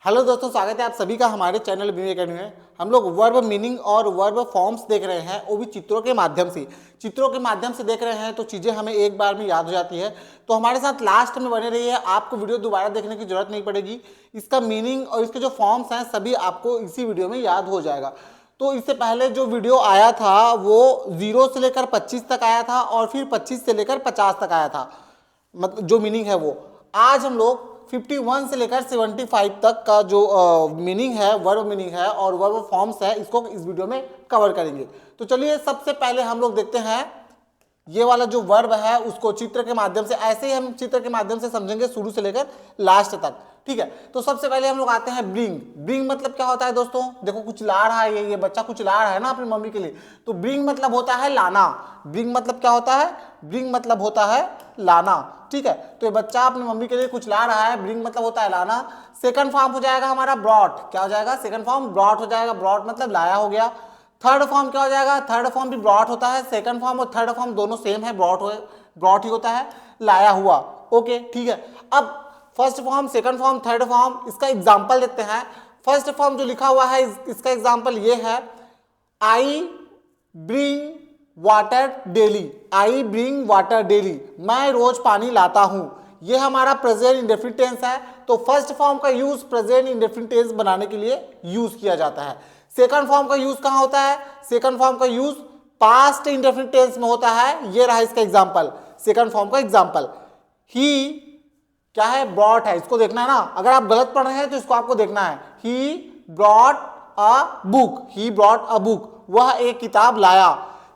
Hello दोस्तों, स्वागत है आप सभी का हमारे चैनल बीवी एकेडमी में। हम लोग वर्ब मीनिंग और वर्ब फॉर्म्स देख रहे हैं, वो भी चित्रों के माध्यम से। चित्रों के माध्यम से देख रहे हैं तो चीज़ें हमें एक बार में याद हो जाती है। तो हमारे साथ लास्ट में बने रहिए, आपको वीडियो दोबारा देखने की जरूरत नहीं पड़ेगी। इसका मीनिंग और इसके जो फॉर्म्स हैं सभी आपको इसी वीडियो में याद हो जाएगा। तो इससे पहले जो वीडियो आया था वो 0 से लेकर 25 तक आया था और फिर 25 से लेकर 50 तक आया था, मतलब जो मीनिंग है वो। आज हम लोग 51 से लेकर 75 तक का जो मीनिंग है, वर्ब मीनिंग है और वर्ब फॉर्म्स है, इसको इस वीडियो में कवर करेंगे। तो चलिए सबसे पहले हम लोग देखते हैं ये वाला जो वर्ब है उसको चित्र के माध्यम से। ऐसे ही हम चित्र के माध्यम से समझेंगे शुरू से लेकर लास्ट तक, ठीक है। तो सबसे पहले हम लोग आते हैं ब्रिंग। ब्रिंग मतलब क्या होता है दोस्तों? देखो कुछ ला रहा है, ये बच्चा कुछ ला रहा है ना अपनी मम्मी के लिए, तो ब्रिंग मतलब होता है लाना। ब्रिंग मतलब क्या होता है? ब्रिंग मतलब होता है लाना, ठीक है। तो ये बच्चा अपनी मम्मी के लिए कुछ ला रहा है, ब्रिंग मतलब होता है लाना। सेकंड फॉर्म हो जाएगा हमारा ब्रॉट। क्या हो जाएगा? सेकंड फॉर्म ब्रॉट हो जाएगा। ब्रॉट मतलब लाया हो गया। थर्ड फॉर्म क्या हो जाएगा? थर्ड फॉर्म भी ब्रॉट होता है। सेकंड फॉर्म और थर्ड फॉर्म दोनों सेम है, ब्रॉट ही होता है, लाया हुआ। ओके, ठीक है। अब first form, second form, third form, इसका एग्जांपल देखते हैं। फर्स्ट फॉर्म जो लिखा हुआ है इसका एग्जांपल ये है, I bring water daily. I bring water daily, मैं रोज पानी लाता हूं। ये हमारा प्रेजेंट इंडेफिनिट टेंस है। तो फर्स्ट फॉर्म का यूज प्रेजेंट इंडेफिनिट टेंस बनाने के लिए यूज किया जाता है। सेकंड फॉर्म का यूज कहां होता है? सेकंड फॉर्म का यूज पास्ट इंडेफिनिट टेंस में होता है। ये रहा इसका एग्जांपल, सेकंड फॉर्म का एग्जांपल। ही क्या है? ब्रॉट है, इसको देखना है ना। अगर आप गलत पढ़ रहे हैं तो इसको आपको देखना है। He brought a book, he brought a book, वह एक किताब लाया।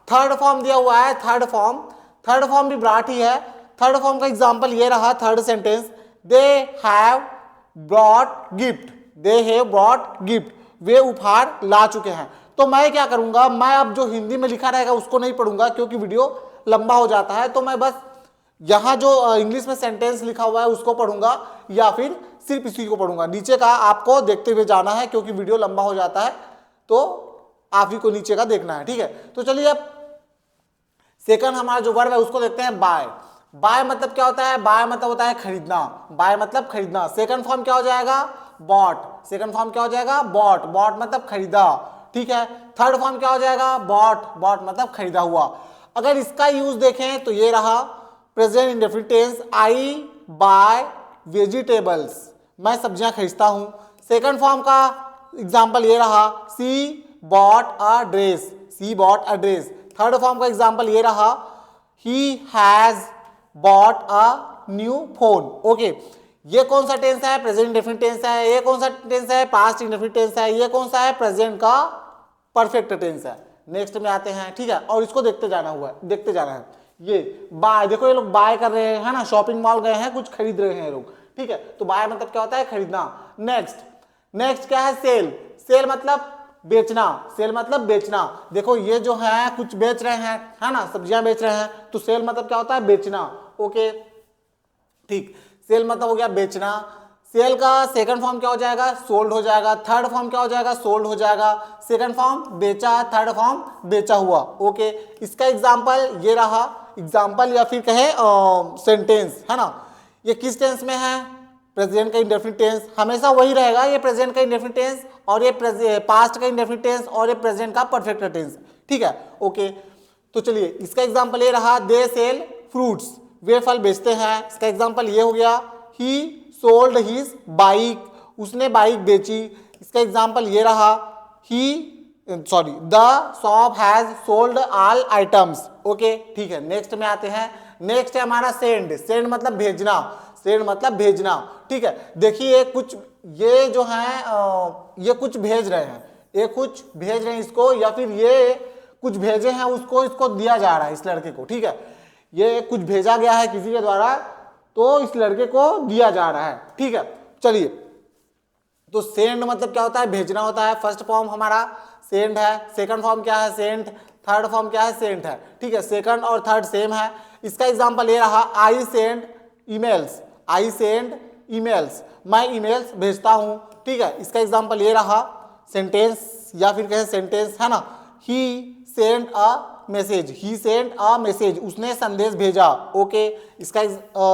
थर्ड फॉर्म दिया हुआ है, थर्ड फॉर्म भी ब्रॉट ही है। थर्ड फॉर्म का एग्जांपल ये रहा, third sentence, they have brought gift. They have brought gift, वे उपहार ला चुके हैं। तो मैं क्या करूंगा, मैं अब जो हिंदी में लिखा रहेगा उसको नहीं पढ़ूंगा क्योंकि वीडियो लंबा हो जाता है। तो मैं बस यहां जो इंग्लिश में सेंटेंस लिखा हुआ है उसको पढ़ूंगा या फिर सिर्फ इसी को पढ़ूंगा। नीचे का आपको देखते हुए जाना है क्योंकि वीडियो लंबा हो जाता है, तो आप ही को नीचे का देखना है, ठीक है। तो चलिए अब सेकंड हमारा जो वर्ब है उसको देखते हैं, बाय। बाय मतलब क्या होता है? बाय मतलब होता है खरीदना। बाय मतलब खरीदना। सेकंड फॉर्म क्या हो जाएगा? बॉट। सेकंड फॉर्म क्या हो जाएगा? बॉट। बॉट मतलब खरीदा, ठीक है। थर्ड फॉर्म क्या हो जाएगा? बॉट। बॉट मतलब खरीदा हुआ। अगर इसका यूज देखें तो ये रहा प्रेजेंट इंडेफिनिट टेंस, आई बाय वेजिटेबल्स, मैं सब्जियां खरीदता हूं। सेकंड फॉर्म का एग्जांपल ये रहा, she bought a dress, she bought a dress. Third form का एग्जांपल ये रहा, he has bought a new phone. Okay, ये कौन सा टेंस है? प्रेजेंट इंडेफिनिट टेंस है। ये कौन सा टेंस है? पास्ट इंडेफिनिट टेंस है। ये कौन सा है? प्रेजेंट का परफेक्ट टेंस है। नेक्स्ट में आते हैं, ठीक है, और इसको देखते जाना है। ये बाय, देखो ये लोग बाय कर रहे हैं, है ना, शॉपिंग मॉल गए हैं, कुछ खरीद रहे हैं लोग, ठीक है। तो बाय मतलब क्या होता है? खरीदना। नेक्स्ट क्या है? सेल। सेल मतलब बेचना। सेल मतलब बेचना। देखो ये जो है कुछ बेच रहे हैं, है ना, सब्जियां बेच रहे हैं, तो सेल मतलब क्या होता है? बेचना। ओके, ठीक, सेल मतलब हो गया बेचना। सेल का सेकंड फॉर्म क्या हो जाएगा? सोल्ड हो जाएगा। थर्ड फॉर्म क्या हो जाएगा? सोल्ड हो जाएगा। सेकंड फॉर्म बेचा, थर्ड फॉर्म बेचा हुआ। ओके, इसका एग्जांपल ये रहा, एग्जांपल या फिर कहे सेंटेंस, है ना। ये किस टेंस में है? प्रेजेंट का इंडेफिनिट टेंस, हमेशा वही रहेगा। ये प्रेजेंट का इंडेफिनिट टेंस और ये पास्ट का इंडेफिनिट टेंस और ये प्रेजेंट का परफेक्ट टेंस, ठीक है। ओके, तो चलिए इसका एग्जांपल ये रहा, दे सेल फ्रूट्स, वे फल बेचते हैं। इसका एग्जांपल ये हो गया, ही सोल्ड हिज बाइक, उसने बाइक बेची। इसका एग्जांपल ये रहा, the shop has sold all items. Okay, ठीक है। नेक्स्ट में आते हैं। नेक्स्ट है हमारा सेंड। सेंड मतलब भेजना। सेंड मतलब भेजना, ठीक है। देखिए कुछ ये जो है ये कुछ भेज रहे हैं, ये कुछ भेज रहे हैं इसको, या फिर ये कुछ भेजे हैं उसको, इसको दिया जा रहा है इस लड़के को, ठीक है। ये कुछ भेजा गया है किसी के द्वारा, तो इस लड़के को दिया जा रहा है, ठीक है। चलिए, तो सेंड मतलब क्या होता है? भेजना होता है। फर्स्ट फॉर्म हमारा सेंड है। सेकंड फॉर्म क्या है? सेंट। थर्ड फॉर्म क्या है? सेंट है, ठीक है। सेकंड और थर्ड सेम है। इसका एग्जांपल ये रहा, I send emails, I send emails, मैं ईमेल्स भेजता हूं, ठीक है। इसका एग्जांपल ये रहा, सेंटेंस या फिर कहें सेंटेंस, है ना, he send a message, he send a message, उसने संदेश भेजा। ओके, इसका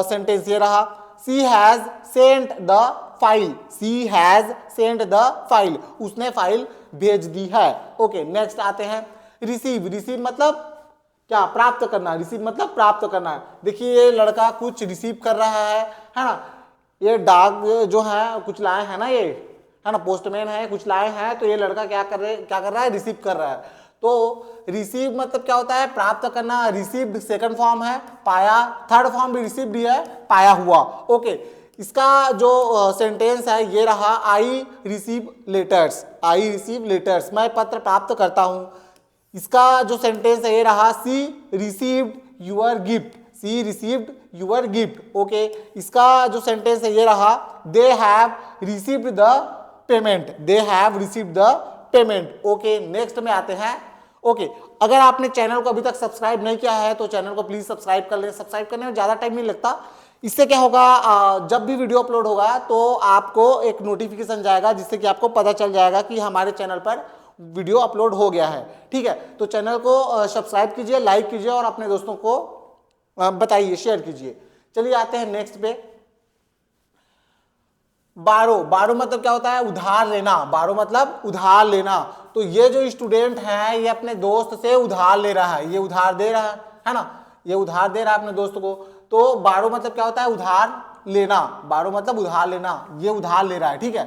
सेंटेंस ये रहा, she has sent the file, she has sent the file, उसने फाइल भेज दी है। ओके नेक्स्ट आते हैं रिसीव। रिसीव मतलब क्या, प्राप्त करना। रिसीव मतलब प्राप्त करना। देखिए ये लड़का कुछ रिसीव कर रहा है ना, ये डाक जो है कुछ लाए हैं ना, ये है ना, पोस्टमैन है, कुछ लाए हैं, तो ये लड़का क्या कर रहा है, रिसीव कर रहा है। तो रिसीव मतलब क्या होता है, प्राप्त करना। रिसीव्ड सेकंड फॉर्म है, पाया। थर्ड फॉर्म भी रिसीव्ड ही है, पाया हुआ। ओके इसका जो सेंटेंस है ये रहा, I receive letters. I receive letters, मैं पत्र प्राप्त करता हूं। इसका जो सेंटेंस है ये रहा, she received your gift. She received your gift. Okay इसका जो सेंटेंस है ये रहा, they have received the payment. They have received the payment. Okay next में आते हैं। ओके अगर आपने चैनल को अभी तक सब्सक्राइब नहीं किया है तो चैनल को प्लीज सब्सक्राइब कर लें। सब्सक्राइब करने में ज्यादा टाइम नहीं लगता। इससे क्या होगा, जब भी वीडियो अपलोड होगा तो आपको एक नोटिफिकेशन जाएगा, जिससे कि आपको पता चल जाएगा कि हमारे चैनल पर वीडियो अपलोड हो गया है। ठीक है, तो चैनल को सब्सक्राइब कीजिए, लाइक कीजिए और अपने दोस्तों को बताइए, शेयर कीजिए। चलिए आते हैं नेक्स्ट पे। बारो। बारो मतलब क्या होता है, उधार लेना। बारो मतलब उधार लेना। तो ये जो स्टूडेंट है ये अपने दोस्त से उधार ले रहा है, ये उधार दे रहा है ना, ये उधार दे रहा है अपने दोस्त को। तो बारो मतलब क्या होता है, उधार लेना। बारो मतलब उधार लेना, ये उधार ले रहा है। ठीक है,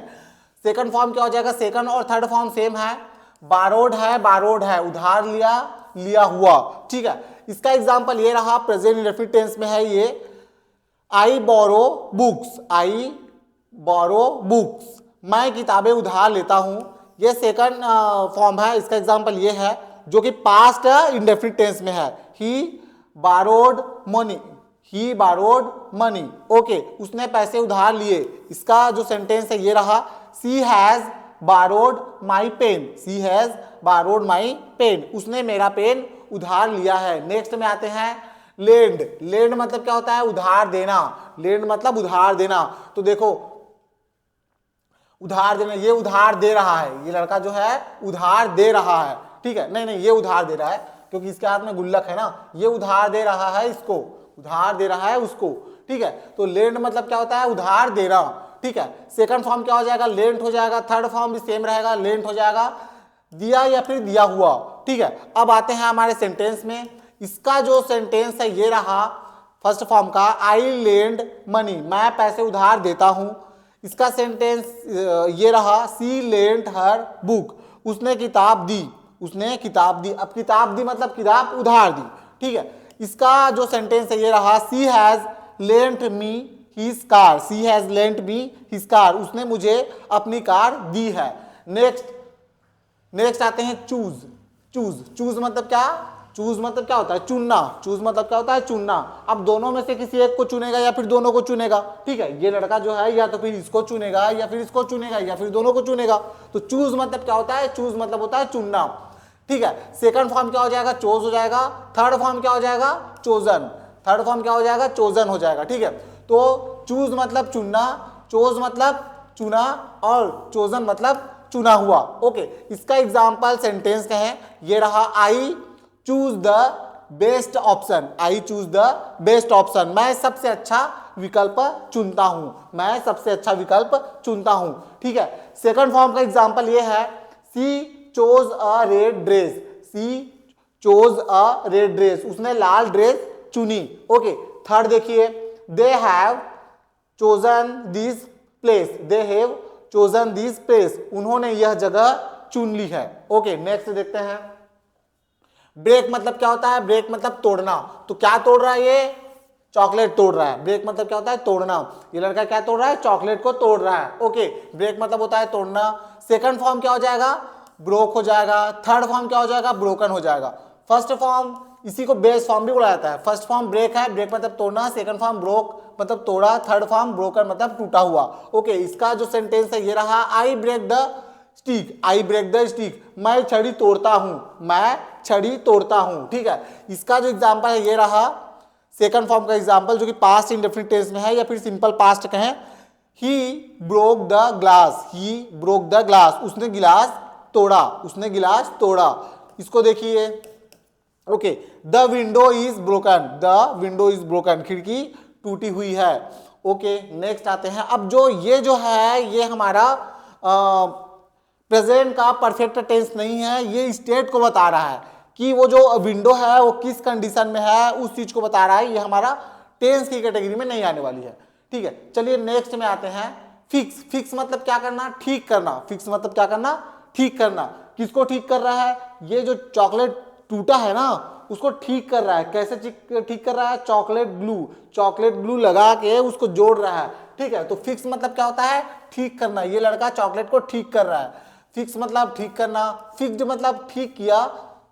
सेकंड फॉर्म क्या हो जाएगा, सेकंड और थर्ड फॉर्म सेम है। बारोड है, बारोड है, उधार लिया, लिया हुआ। ठीक है, इसका एग्जांपल ये रहा, प्रेजेंट इंडेफिनिट टेंस में है ये, आई बोरो बुक्स। आई बोरो बुक्स, मैं किताबें उधार लेता हूं। ये सेकंड फॉर्म है, इसका एग्जांपल ये है जो कि पास्ट इंडेफिनिट टेंस में है, ही बारोड मनी। ही बारोड मनी। ओके उसने पैसे उधार लिए। इसका जो सेंटेंस है ये रहा, she has borrowed my pen. She has borrowed my pen, उसने मेरा पेन उधार लिया है। नेक्स्ट में आते हैं लेंड। लेंड मतलब क्या होता है, उधार देना। लेंड मतलब उधार देना। तो देखो उधार देना, ये उधार दे रहा है, ये लड़का जो है उधार दे रहा है। ठीक है, नहीं नहीं ये उधार दे रहा है क्योंकि इसके हाथ में गुल्लक है ना, ये उधार दे रहा है इसको, उधार दे रहा है उसको। ठीक है, तो लेंड मतलब क्या होता है, उधार देना। ठीक है, सेकंड फॉर्म क्या हो जाएगा, लेंट हो जाएगा। थर्ड फॉर्म भी सेम रहेगा, लेंट हो जाएगा, दिया या फिर दिया हुआ। ठीक है, अब आते हैं हमारे सेंटेंस में। इसका जो सेंटेंस है ये रहा फर्स्ट फॉर्म का, आई लेंड मनी, मैं पैसे उधार देता हूं। इसका सेंटेंस ये रहा, सी लेंट हर बुक, उसने किताब दी। उसने किताब दी। अब किताब दी मतलब किताब उधार दी। ठीक है, इसका जो सेंटेंस है ये रहा, she has lent me his car. She has lent me his car, उसने मुझे अपनी कार दी है। नेक्स्ट आते हैं चूज। चूज मतलब क्या, चूज मतलब क्या होता है, चुनना। चूज मतलब क्या होता है, चुनना। अब दोनों में से किसी एक को चुनेगा या फिर दोनों को चुनेगा। ठीक है, ये लड़का जो है या तो फिर इसको चुनेगा या फिर इसको चुनेगा या फिर दोनों को चुनेगा। तो चूज मतलब क्या होता है, चूज मतलब होता है चुनना। ठीक है, सेकंड फॉर्म क्या हो जाएगा, चोज हो जाएगा। थर्ड फॉर्म क्या हो जाएगा, चोजन। थर्ड फॉर्म क्या हो जाएगा, चोजन हो जाएगा। ठीक है, तो चूज मतलब चुनना, चोज मतलब चुना और चोजन मतलब चुना हुआ। ओके इसका एग्जाम्पल सेंटेंस का है ये रहा, I choose the best option. I choose the best option, मैं सबसे अच्छा विकल्प चुनता हूं। मैं सबसे अच्छा विकल्प चुनता हूं। ठीक है, सेकंड फॉर्म का एग्जाम्पल ये है, she chose a red dress. She chose a red dress, उसने लाल ड्रेस चुनी। ओके थर्ड देखिए, they have chosen this place. They have chosen this place, उन्होंने यह जगह चुन ली है। ओके नेक्स्ट देखते हैं। ब्रेक मतलब क्या होता है, ब्रेक मतलब तोड़ना। तो क्या तोड़ रहा है ये, चॉकलेट तोड़ रहा है। ब्रेक मतलब क्या होता है, तोड़ना। ये लड़का क्या तोड़ रहा है, चॉकलेट को तोड़ रहा है। ओके ब्रेक मतलब होता है तोड़ना। सेकंड फॉर्म क्या हो जाएगा, ब्रोक हो जाएगा। थर्ड फॉर्म क्या हो जाएगा, ब्रोकन हो जाएगा। फर्स्ट फॉर्म इसी को बेस फॉर्म भी बोला जाता है। फर्स्ट फॉर्म ब्रेक है, ब्रेक मतलब तोड़ना। सेकंड फॉर्म ब्रोक मतलब तोड़ा। थर्ड फॉर्म ब्रोकन मतलब टूटा हुआ। ओके इसका जो सेंटेंस है ये रहा, I break the stick. I break the stick, मैं छड़ी तोड़ता हूं। मैं छड़ी तोड़ता हूं। ठीक है, इसका जो एग्जांपल है ये रहा सेकंड फॉर्म का एग्जांपल, जो कि पास्ट इंडेफिनिट टेंस में है या फिर सिंपल पास्ट कहें। He broke the glass. He broke the glass, उसने गिलास तोड़ा। उसने गिलास तोड़ा। इसको देखिए, okay the window is broken. The window is broken, खिड़की टूटी हुई है। ओके नेक्स्ट आते हैं। अब जो है ये हमारा प्रेजेंट का परफेक्ट टेंस नहीं है, ये स्टेट को बता रहा है कि वो जो विंडो है वो किस कंडीशन में है, उस चीज को बता रहा है। ये हमारा टेंस की कैटेगरी में नहीं आने वाली है। ठीक है, चलिए नेक्स्ट में आते हैं। फिक्स, फिक्स मतलब क्या करना, ठीक करना। फिक्स मतलब क्या करना, ठीक करना। किसको ठीक कर रहा है, ये जो चॉकलेट टूटा है ना उसको ठीक कर रहा है। कैसे ठीक कर रहा है, चॉकलेट ग्लू लगा के उसको जोड़ रहा है। ठीक है, तो फिक्स मतलब क्या होता है, ठीक करना। ये लड़का चॉकलेट को ठीक कर रहा है। फिक्स मतलब ठीक करना। फिक्स्ड मतलब ठीक किया,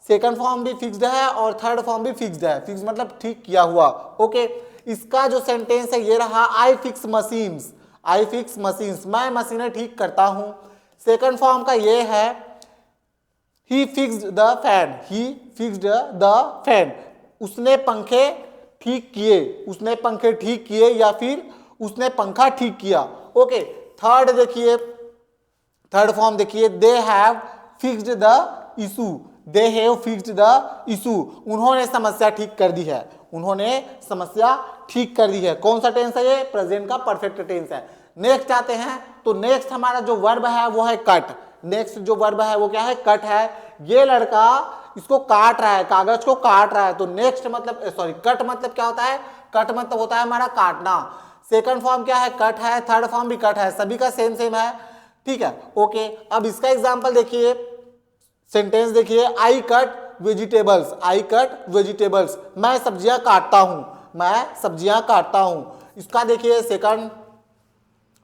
सेकंड फॉर्म भी फिक्स्ड है और थर्ड फॉर्म भी फिक्स्ड है। फिक्स मतलब ठीक किया हुआ। ओके, इसका जो सेंटेंस है ये रहा, I fix machines. I fix machines, मैं मशीनें ठीक करता हूं। सेकंड फॉर्म का ये है, he fixed the fan. He fixed the fan, उसने पंखे ठीक किए। उसने पंखे ठीक किए या फिर उसने पंखा ठीक किया। ओके, थर्ड देखिए, थर्ड फॉर्म देखिए, they have fixed the issue. They have fixed the issue, उन्होंने समस्या ठीक कर दी है। उन्होंने समस्या ठीक कर दी है। कौन सा टेंस है ये, प्रेजेंट का परफेक्ट टेंस है। नेक्स्ट आते हैं, तो नेक्स्ट हमारा जो वर्ब है वो है कट। नेक्स्ट जो वर्ब है वो क्या है, कट है। ये लड़का इसको काट रहा है, कागज को काट रहा है। तो नेक्स्ट मतलब सॉरी, कट मतलब क्या होता है, कट मतलब होता है हमारा काटना। सेकंड फॉर्म क्या है, कट है। थर्ड फॉर्म भी कट है, सभी का सेम सेम है। ठीक है, ओके। अब इसका एग्जांपल देखिए, सेंटेंस देखिए, I cut vegetables. I cut vegetables, मैं सब्जियां काटता हूं। मैं सब्जियां काटता हूं। इसका देखिए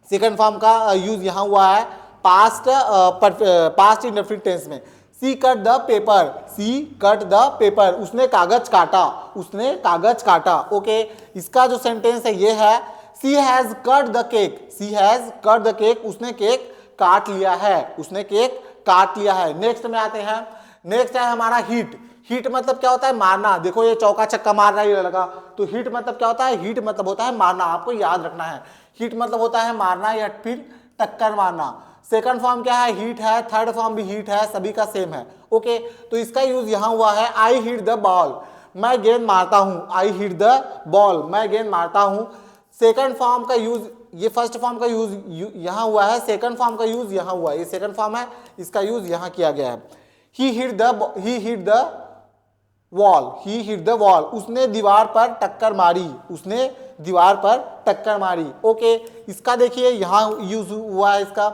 सेकंड फॉर्म का यूज यहां हुआ है पास्ट इंडेफिनिट टेंस में। She cut the paper. She cut the paper, उसने कागज काटा। उसने कागज काटा। ओके, इसका जो सेंटेंस है ये है, she has cut the cake. She has cut the cake, उसने केक काट लिया है। उसने केक काट लिया है। नेक्स्ट में आते हैं। नेक्स्ट है हमारा हिट। हिट मतलब क्या होता है, मारना। देखो ये चौका छक्का मार रहा है ये लड़का, तो हिट मतलब क्या होता है, हिट मतलब होता है मारना। आपको याद रखना है, हिट मतलब होता है मारना या फिर टक्कर मारना। सेकंड फॉर्म क्या है, हीट है। थर्ड फॉर्म भी हीट है, सभी का सेम है। ओके, तो इसका यूज यहां हुआ है, आई हिट द बॉल। मैं गेंद मारता हूं। आई हिट द बॉल, मैं गेंद मारता हूं। सेकंड फॉर्म का यूज, ये फर्स्ट फॉर्म का यूज यहां हुआ है, सेकंड फॉर्म का यूज यहां हुआ है। ये सेकंड फॉर्म है, इसका यूज यहां किया गया है। He hit the wall. He hit the wall, उसने दीवार पर टक्कर मारी। उसने दीवार पर टक्कर मारी। ओके, इसका देखिए यहां यूज हुआ है इसका,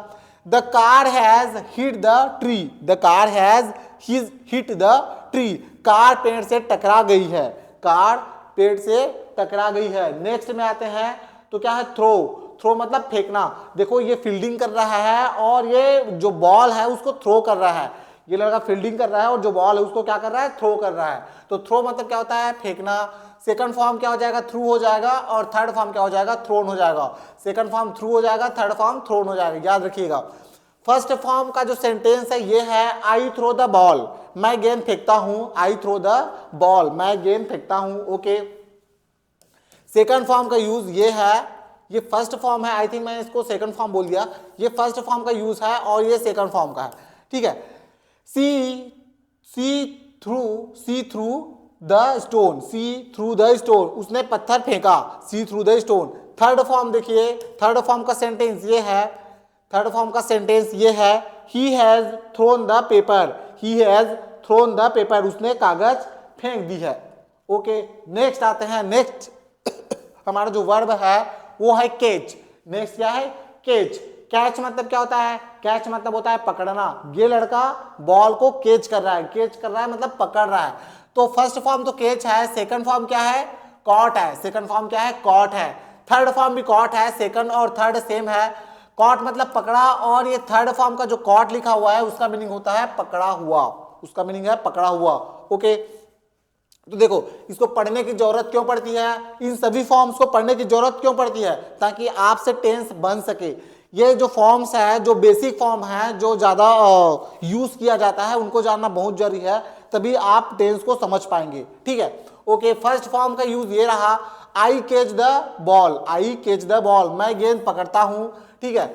the car has hit the tree. The car has hit the tree, car पेड़ से टकरा गई है। कार पेड़ से टकरा गई है। नेक्स्ट में आते हैं, तो क्या है, थ्रो। थ्रो मतलब फेंकना। देखो ये फील्डिंग कर रहा है और ये जो बॉल है उसको थ्रो कर रहा है। ये लड़का फील्डिंग कर रहा है और जो बॉल है उसको क्या कर रहा है, थ्रो कर रहा है। तो थ्रो मतलब क्या होता है, फेंकना। सेकंड फॉर्म क्या हो जाएगा, थ्रू हो जाएगा, और थर्ड फॉर्म क्या हो जाएगा, थ्रोन हो जाएगा। सेकंड फॉर्म थ्रू हो जाएगा, थर्ड फॉर्म थ्रोन हो जाएगा, याद रखिएगा। फर्स्ट फॉर्म का जो सेंटेंस है ये है, आई थ्रो द बॉल। मैं गेंद फेंकता हूं। आई थ्रो द बॉल, मैं गेंद फेंकता हूं। ओके, सेकंड फॉर्म का यूज ये है, ये फर्स्ट फॉर्म है। आई थिंक मैंने इसको सेकंड फॉर्म बोल दिया। ये फर्स्ट फॉर्म का यूज है और ये सेकंड फॉर्म का है। ठीक है, she threw the stone. She threw the stone, उसने पत्थर फेंका। She threw the stone. Third form देखिए, थर्ड फॉर्म का सेंटेंस ये है, थर्ड फॉर्म का सेंटेंस ये है, he has thrown the paper. He has thrown the paper, उसने कागज फेंक दी है। ओके, नेक्स्ट आते हैं। नेक्स्ट हमारा जो वर्ब है वो है कैच। नेक्स्ट क्या है, कैच। कैच मतलब क्या होता है, कैच मतलब होता है पकड़ना। ये लड़का बॉल को कैच कर रहा है। कैच कर रहा है मतलब पकड़ रहा है। तो फर्स्ट फॉर्म तो कैच है, सेकंड फॉर्म क्या है, कॉट है। सेकंड फॉर्म क्या है, कॉट है। थर्ड फॉर्म भी कॉट है, सेकंड और थर्ड सेम है। कॉट मतलब पकड़ा, और ये थर्ड फॉर्म का जो कॉट लिखा हुआ है उसका मीनिंग होता है पकड़ा हुआ। उसका मीनिंग है पकड़ा हुआ। ओके, तो देखो इसको पढ़ने की जरूरत क्यों पड़ती है, इन सभी फॉर्म्स को पढ़ने की जरूरत क्यों पड़ती है, ताकि आपसे टेंस बन सके। ये जो फॉर्म्स है, जो बेसिक फॉर्म है, जो ज्यादा यूज किया जाता है, उनको जानना बहुत जरूरी है, तभी आप टेंस को समझ पाएंगे। ठीक है, ओके। फर्स्ट फॉर्म का यूज ये रहा, I catch the ball. I catch the ball, मैं गेंद पकड़ता हूं। ठीक है,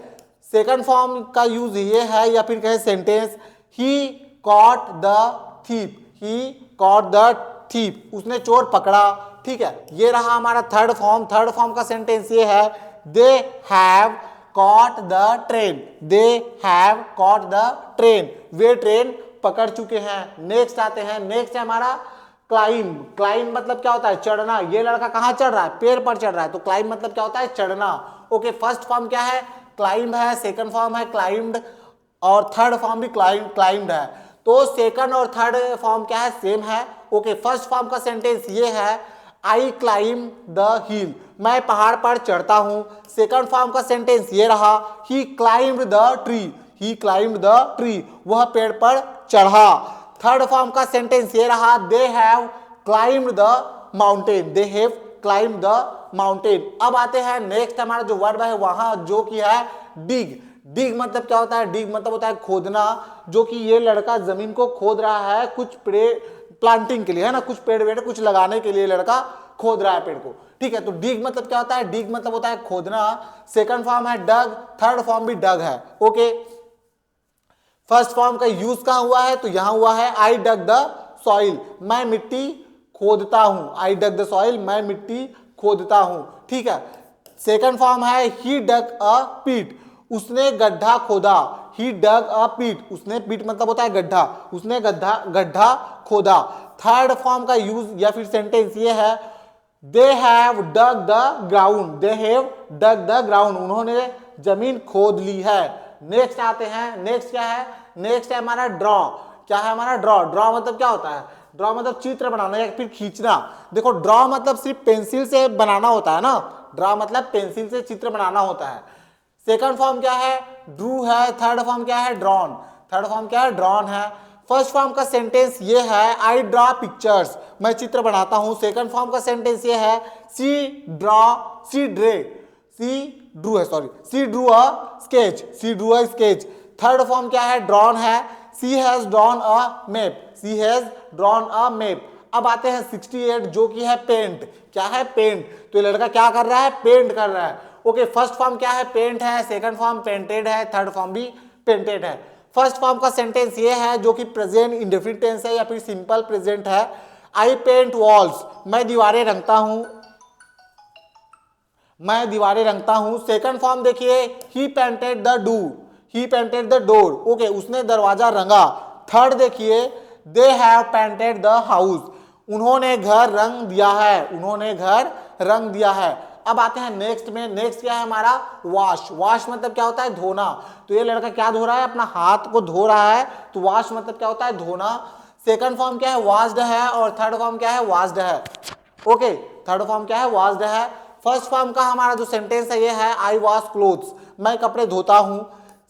सेकंड फॉर्म का यूज ये है, या फिर कहे sentence, he caught the thief. He caught the thief, उसने चोर पकड़ा। ठीक है, ये रहा हमारा थर्ड फॉर्म। थर्ड फॉर्म का सेंटेंस ये है, they have caught the train, they have caught the train, way train पकड़ चुके हैं। नेक्स्ट आते हैं, नेक्स्ट है हमारा क्लाइम। क्लाइम मतलब क्या होता है? चढ़ना। ये लड़का कहाँ चढ़ रहा है? पेड़ पर चढ़ रहा है। तो क्लाइम मतलब क्या होता है? चढ़ना। ओके, फर्स्ट फॉर्म क्या है? क्लाइंब है, सेकंड फॉर्म है क्लाइम्ड, और थर्ड फॉर्म भी क्लाइम्ड है। तो सेकंड और थर्ड फॉर्म क्या है? सेम है। ओके, फर्स्ट फॉर्म का सेंटेंस ये है, आई क्लाइम द हिल, मैं पहाड़ पर चढ़ता हूं। सेकंड फॉर्म का सेंटेंस ये रहा, he climbed the tree, he climbed the tree, वह पेड़ पर चढ़ा। थर्ड फॉर्म का सेंटेंस ये रहा, they have climbed the mountain, they have climbed the mountain. अब आते हैं नेक्स्ट, हमारा जो वर्ब है वहां जो कि है डिग। डिग मतलब क्या होता है? डिग मतलब होता है खोदना, जो कि ये लड़का जमीन को खोद रहा है कुछ प्लांटिंग के लिए, है ना, कुछ पेड़ वेड़ कुछ लगाने के लिए लड़का खोद रहा है पेड़ को। ठीक है, तो डिग मतलब क्या होता है? डिग मतलब होता है खोदना। सेकंड फॉर्म है डग, थर्ड फॉर्म भी डग है। ओके, फर्स्ट फॉर्म का यूज कहां हुआ है? तो यहां हुआ है, आई डग द सॉइल, मैं मिट्टी खोदता हूं। आई डग द सॉइल, मैं मिट्टी खोदता हूं। ठीक है, सेकंड फॉर्म है ही डग अ पिट, उसने गड्ढा खोदा। ही डग अ पिट, उसने, पिट मतलब होता है गड्ढा, उसने गड्ढा खोदा। थर्ड फॉर्म का यूज या फिर सेंटेंस ये है, they have dug the ground, they have dug the ground, उन्होंने जमीन खोद ली है। नेक्स्ट आते हैं, नेक्स्ट क्या है? नेक्स्ट है हमारा ड्रॉ। क्या है हमारा? ड्रॉ। ड्रॉ मतलब क्या होता है? ड्रॉ मतलब चित्र बनाना या फिर खींचना। देखो, ड्रॉ मतलब सिर्फ पेंसिल से बनाना होता है ना, ड्रॉ मतलब पेंसिल से चित्र बनाना होता है। सेकंड फॉर्म क्या है? ड्रू है। थर्ड फॉर्म क्या है? ड्रॉन। थर्ड फॉर्म क्या है? ड्रॉन है। फर्स्ट फॉर्म का सेंटेंस ये है, आई ड्रॉ पिक्चर्स, मैं चित्र बनाता हूं। सेकंड फॉर्म का सेंटेंस ये है, सी ड्रू है, sorry, she drew a sketch, she drew a sketch. Third form क्या है? ड्रॉन है, she has drawn a map, she has drawn a map. अब आते हैं 68 जो कि है पेंट। क्या है? पेंट। तो ये लड़का क्या कर रहा है? पेंट कर रहा है। ओके, फर्स्ट फॉर्म क्या है? पेंट है। सेकंड फॉर्म पेंटेड है। थर्ड फॉर्म भी पेंटेड है। फर्स्ट फॉर्म का सेंटेंस ये है जो कि प्रेजेंट इंडेफिनिट टेंस है या फिर सिंपल प्रेजेंट है, आई पेंट वॉल्स, मैं दीवारें रंगता हूं, मैं दीवारें रंगता हूं। सेकंड फॉर्म देखिए, he painted the door, he painted the door, okay, उसने दरवाजा रंगा। थर्ड देखिए, they have painted the house, उन्होंने घर रंग दिया है, उन्होंने घर रंग दिया है। अब आते हैं नेक्स्ट में, नेक्स्ट क्या है हमारा? वॉश। वॉश मतलब क्या होता है? धोना। तो ये लड़का क्या धो रहा है? अपना हाथ को धो रहा है। तो वॉश मतलब क्या होता है? धोना। सेकंड फॉर्म क्या है? वॉश्ड है, और थर्ड फॉर्म क्या है? वॉश्ड है। ओके, थर्ड फॉर्म क्या है? वॉश्ड है। फर्स्ट फॉर्म का हमारा जो सेंटेंस है ये है, आई वॉश क्लोथ्स, मैं कपड़े धोता हूं।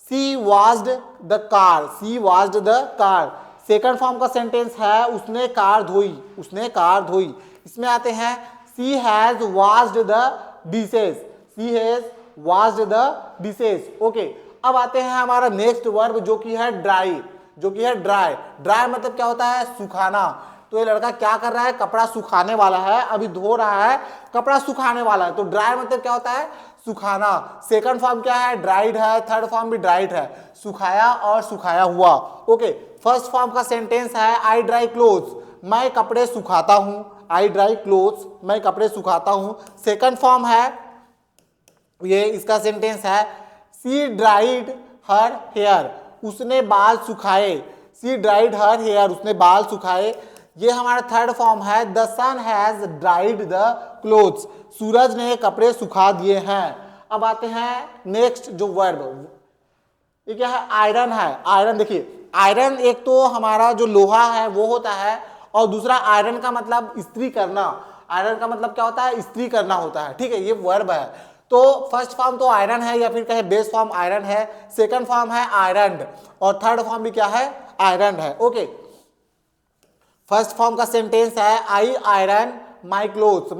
She washed the car, she washed the car. Second form का सेंटेंस है, उसने कार धोई, उसने कार धोई। इसमें आते हैं, she has washed the dishes, she has washed the dishes. Okay, अब आते हैं हमारा नेक्स्ट वर्ब जो कि है ड्राई, जो कि है ड्राई। ड्राई मतलब क्या होता है? सुखाना। तो ये लड़का क्या कर रहा है? कपड़ा सुखाने वाला है, अभी धो रहा है, कपड़ा सुखाने वाला है। तो ड्राई मतलब क्या होता है? सुखाना। सेकंड फॉर्म क्या है? ड्राइड है। थर्ड फॉर्म भी ड्राइड है, सुखाया और सुखाया हुआ। ओके, फर्स्ट फॉर्म का सेंटेंस है, आई ड्राई क्लोथ्स, मैं कपड़े सुखाता हूं, आई ड्राई क्लोथ्स, मैं कपड़े सुखाता हूं। सेकंड फॉर्म है, ये इसका सेंटेंस है, सी ड्राइड हर हेयर, उसने बाल सुखाए, सी ड्राइड हर हेयर, उसने बाल सुखाए। ये हमारा थर्ड फॉर्म है, the sun has dried the clothes, सूरज ने कपड़े सुखा दिए हैं। अब आते हैं नेक्स्ट जो वर्ब, ये क्या है? आयरन है। आयरन देखिए, आयरन एक तो हमारा जो लोहा है वो होता है, और दूसरा आयरन का मतलब इस्त्री करना। आयरन का मतलब क्या होता है? इस्त्री करना होता है। ठीक है, ये वर्ब है। तो फर्स्ट फॉर्म तो आयरन है या फिर कहे बेस फॉर्म आयरन है, सेकंड फॉर्म है आयरन, और थर्ड फॉर्म भी क्या है? आयरन है। ओके, फर्स्ट फॉर्म का सेंटेंस है, आई आयरन माई क्लोथ्स,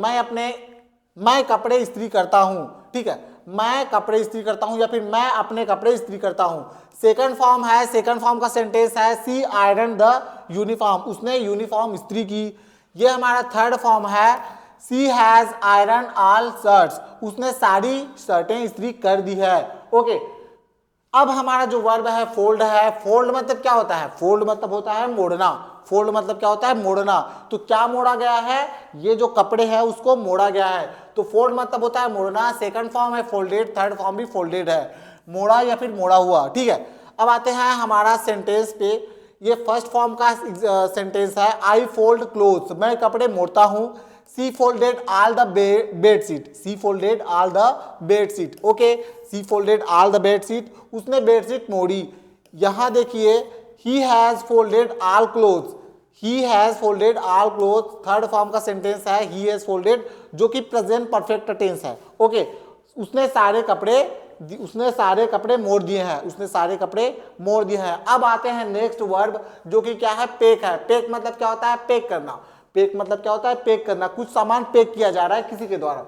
मैं कपड़े इस्त्री करता हूं। ठीक है, मैं कपड़े इस्त्री करता हूं या फिर मैं अपने कपड़े इस्त्री करता हूं। सेकंड फॉर्म है, सेकंड फॉर्म का सेंटेंस है, सी आयरन द यूनिफॉर्म, उसने यूनिफॉर्म इस्त्री की। ये हमारा थर्ड फॉर्म है, she has iron all shirts, उसने सारी शर्टें इस्त्री कर दी है। ओके, अब हमारा जो वर्ब है फोल्ड है। फोल्ड मतलब क्या होता है? फोल्ड मतलब होता है मोड़ना। फोल्ड मतलब क्या होता है? मोड़ना। तो क्या मोड़ा गया है? ये जो कपड़े हैं उसको मोड़ा गया है। तो फोल्ड मतलब होता है मोड़ना, सेकंड फॉर्म है फोल्डेड, थर्ड फॉर्म भी फोल्डेड है, मोड़ा या फिर मोड़ा हुआ, ठीक है। अब आते हैं हमारा सेंटेंस पे। ये फर्स्ट फॉर्म का सेंटेंस है, आई फोल्ड क्लोथ्स, मैं कपड़े मोड़ता हूं। She folded all the bed sheet, she folded all the bed sheet, okay, she folded all the bed sheet, उसने बेडशीट मोड़ी। यहां देखिए he has folded all clothes, he has folded all clothes, third form का sentence है he has folded, जो कि present perfect tense है, okay. उसने सारे कपड़े मोड़ दिए हैं, उसने सारे कपड़े मोड़ दिए हैं। अब आते हैं नेक्स्ट वर्ब, जो कि क्या है, पेक है। पेक मतलब क्या होता है, पैक करना। पेक मतलब क्या होता है, पैक करना, कुछ सामान पैक किया जा रहा है किसी के द्वारा।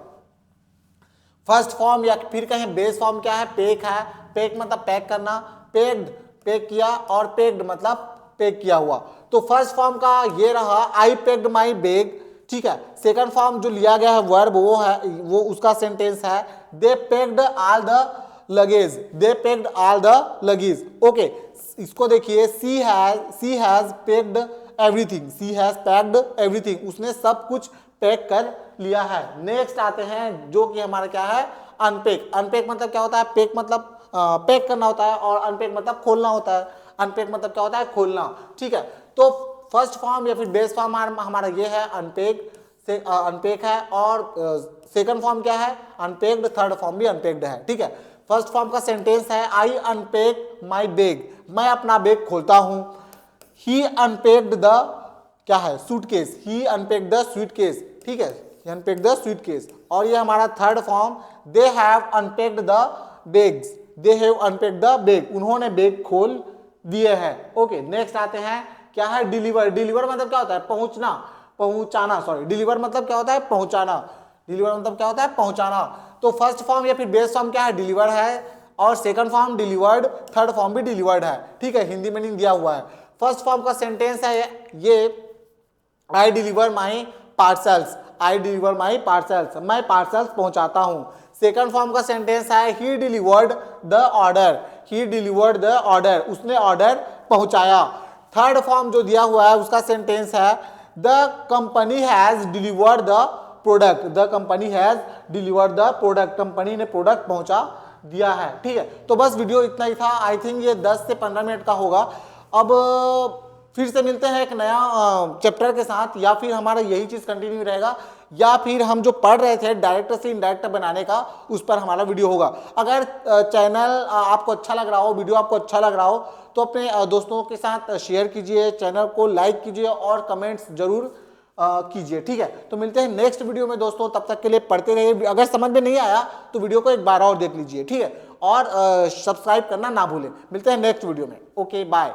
फर्स्ट फॉर्म या फिर कहें बेस फॉर्म क्या है, पेक है। पेक मतलब पैक करना, पेक्ड पैक किया, और पेक्ड मतलब पैक किया हुआ। तो फर्स्ट फॉर्म का ये रहा, आई पेक्ड माई बैग, ठीक है। सेकंड फॉर्म जो लिया गया है वर्ब वो उसका सेंटेंस है, they packed all the luggage, they packed all the luggage, okay. इसको देखिए, she has packed everything, she has packed everything, उसने सब कुछ पैक कर लिया है। नेक्स्ट आते हैं जो कि हमारा क्या है, अनपेक। अनपेक मतलब क्या होता है, पेक मतलब पैक करना होता है, और अनपेक मतलब खोलना होता है। अनपेक मतलब क्या होता है, खोलना, ठीक है। तो फर्स्ट फॉर्म या फिर बेस फॉर्म हमारा ये है अनपेक से अनपेक है, और सेकंड फॉर्म क्या है, अनपेक्ड, थर्ड फॉर्म भी अनपेक्ड है, ठीक है। फर्स्ट फॉर्म का सेंटेंस है, आई अनपेक माई बैग, मैं अपना बैग खोलता हूं। ही अनपेक्ड द क्या है, सूटकेस, ही अनपेक्ड द सूटकेस, ठीक है, ही अनपेक्ड द सूटकेस। और ये हमारा third form, they have अनपेक्ड the bags, they have अनपेक्ड the bag, उन्होंने बैग खोल दिए हैं, ओके। नेक्स्ट आते हैं क्या है, डिलीवर। डिलीवर मतलब क्या होता है, पहुंचाना, सॉरी, डिलीवर मतलब क्या होता है, पहुंचाना। डिलीवर मतलब क्या होता है, पहुंचाना। तो फर्स्ट फॉर्म या फिर बेस फॉर्म क्या है, डिलीवर है, और second form delivered, third form भी डिलीवर्ड है, ठीक है, हिंदी मीनिंग दिया हुआ है। फर्स्ट फॉर्म का सेंटेंस है ये, I deliver my parcels, I deliver my parcels, मैं पार्सल्स पहुंचाता हूं। सेकंड फॉर्म का सेंटेंस है, he delivered the order, he delivered the order, उसने ऑर्डर पहुंचाया। थर्ड फॉर्म जो दिया हुआ है उसका सेंटेंस है, the company has delivered the product, the company has delivered the product, company ने प्रोडक्ट पहुंचा दिया है, ठीक है। तो बस वीडियो इतना ही था, आई थिंक ये 10 से 15 मिनट का होगा। अब फिर से मिलते हैं एक नया चैप्टर के साथ, या फिर हमारा यही चीज कंटिन्यू रहेगा, या फिर हम जो पढ़ रहे थे डायरेक्ट से इनडायरेक्ट बनाने का, उस पर हमारा वीडियो होगा। अगर चैनल आपको अच्छा लग रहा हो, वीडियो आपको अच्छा लग रहा हो, तो अपने दोस्तों के साथ शेयर कीजिए, चैनल को लाइक कीजिए और कमेंट्स जरूर कीजिए, ठीक है। तो मिलते हैं नेक्स्ट वीडियो में दोस्तों, तब तक के लिए पढ़ते रहिए। अगर समझ में नहीं आया तो वीडियो को एक बार और देख लीजिए, ठीक है, और सब्सक्राइब करना ना भूलें। मिलते हैं नेक्स्ट वीडियो में, ओके, बाय।